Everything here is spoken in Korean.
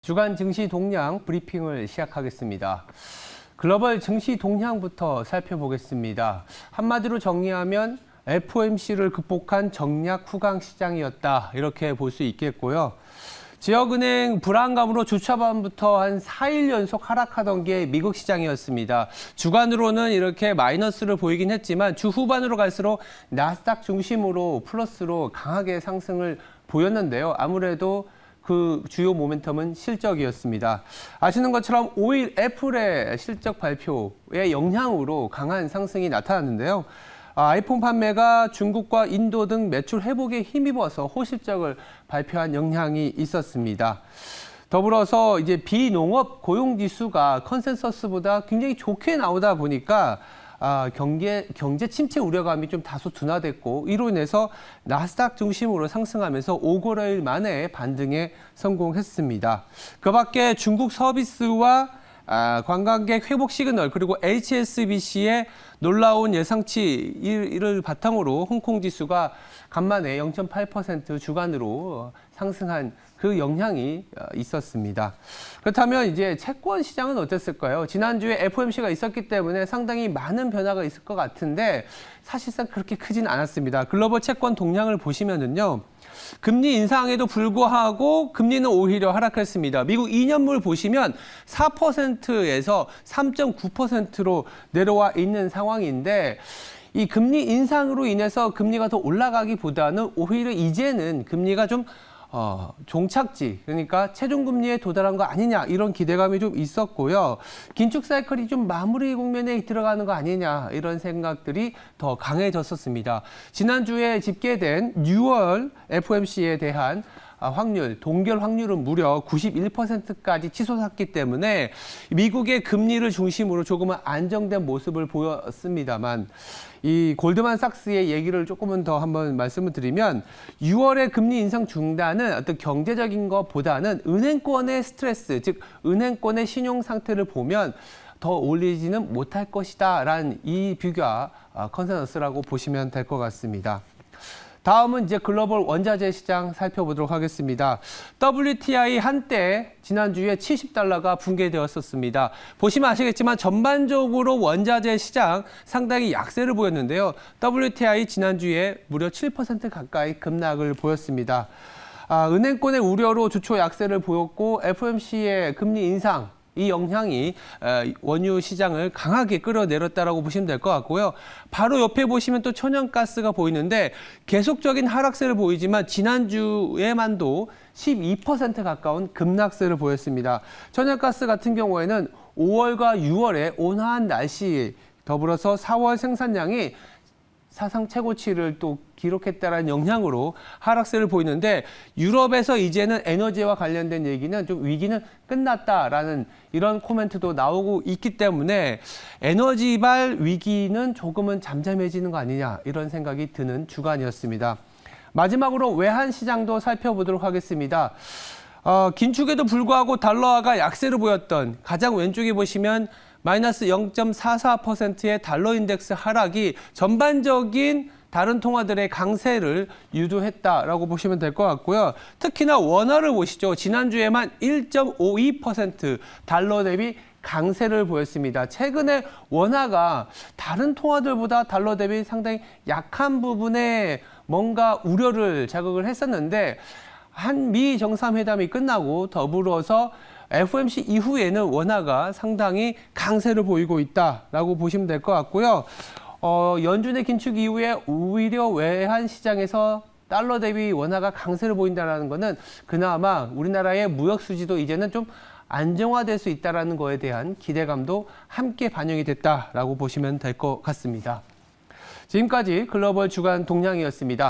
주간 증시 동향 브리핑을 시작하겠습니다. 글로벌 증시 동향부터 살펴보겠습니다. 한마디로 정리하면 FOMC를 극복한 정략 후강 시장이었다, 이렇게 볼 수 있겠고요. 지역은행 불안감으로 주초반부터 한 4일 연속 하락하던 게 미국 시장이었습니다. 주간으로는 이렇게 마이너스를 보이긴 했지만 주 후반으로 갈수록 나스닥 중심으로 플러스로 강하게 상승을 보였는데요. 아무래도 그 주요 모멘텀은 실적이었습니다. 아시는 것처럼 5일 애플의 실적 발표의 영향으로 강한 상승이 나타났는데요. 아이폰 판매가 중국과 인도 등 매출 회복에 힘입어서 호실적을 발표한 영향이 있었습니다. 더불어서 이제 비농업 고용 지수가 컨센서스보다 굉장히 좋게 나오다 보니까 경제 침체 우려감이 좀 다소 둔화됐고, 이로 인해서 나스닥 중심으로 상승하면서 5거래일 만에 반등에 성공했습니다. 그 밖에 중국 서비스와 관광객 회복 시그널, 그리고 HSBC의 놀라운 예상치 이를 바탕으로 홍콩 지수가 간만에 0.8% 주간으로 상승한 그 영향이 있었습니다. 그렇다면 이제 채권 시장은 어땠을까요? 지난주에 FOMC가 있었기 때문에 상당히 많은 변화가 있을 것 같은데 사실상 그렇게 크진 않았습니다. 글로벌 채권 동향을 보시면은요, 금리 인상에도 불구하고 금리는 오히려 하락했습니다. 미국 2년물 보시면 4%에서 3.9%로 내려와 있는 상황인데, 이 금리 인상으로 인해서 금리가 더 올라가기보다는 오히려 이제는 금리가 좀 종착지, 그러니까 최종금리에 도달한 거 아니냐, 이런 기대감이 좀 있었고요. 긴축 사이클이 좀 마무리 국면에 들어가는 거 아니냐, 이런 생각들이 더 강해졌었습니다. 지난주에 집계된 6월 FOMC에 대한 확률, 동결 확률은 무려 91%까지 치솟았기 때문에 미국의 금리를 중심으로 조금은 안정된 모습을 보였습니다만, 이 골드만삭스의 얘기를 조금은 더 한번 말씀을 드리면 6월의 금리 인상 중단은 어떤 경제적인 것보다는 은행권의 스트레스, 즉 은행권의 신용 상태를 보면 더 올리지는 못할 것이다 라는 이 뷰가 컨센서스라고 보시면 될 것 같습니다. 다음은 이제 글로벌 원자재 시장 살펴보도록 하겠습니다. WTI 한때 지난주에 $70가 붕괴되었었습니다. 보시면 아시겠지만 전반적으로 원자재 시장 상당히 약세를 보였는데요. WTI 지난주에 무려 7% 가까이 급락을 보였습니다. 은행권의 우려로 주초 약세를 보였고, FOMC의 금리 인상, 이 영향이 원유 시장을 강하게 끌어내렸다라고 보시면 될 것 같고요. 바로 옆에 보시면 또 천연가스가 보이는데 계속적인 하락세를 보이지만 지난주에만도 12% 가까운 급락세를 보였습니다. 천연가스 같은 경우에는 5월과 6월에 온화한 날씨, 더불어서 4월 생산량이 사상 최고치를 또 기록했다는 영향으로 하락세를 보이는데, 유럽에서 이제는 에너지와 관련된 얘기는 좀 위기는 끝났다라는 이런 코멘트도 나오고 있기 때문에 에너지발 위기는 조금은 잠잠해지는 거 아니냐, 이런 생각이 드는 주간이었습니다. 마지막으로 외환 시장도 살펴보도록 하겠습니다. 긴축에도 불구하고 달러화가 약세를 보였던, 가장 왼쪽에 보시면 마이너스 0.44%의 달러 인덱스 하락이 전반적인 다른 통화들의 강세를 유도했다라고 보시면 될 것 같고요. 특히나 원화를 보시죠. 지난주에만 1.52% 달러 대비 강세를 보였습니다. 최근에 원화가 다른 통화들보다 달러 대비 상당히 약한 부분에 뭔가 우려를 자극을 했었는데, 한미 정상회담이 끝나고 더불어서 FOMC 이후에는 원화가 상당히 강세를 보이고 있다라고 보시면 될 것 같고요. 연준의 긴축 이후에 오히려 외환 시장에서 달러 대비 원화가 강세를 보인다는 것은 그나마 우리나라의 무역 수지도 이제는 좀 안정화될 수 있다는 거에 대한 기대감도 함께 반영이 됐다라고 보시면 될 것 같습니다. 지금까지 글로벌 주간 동향이었습니다.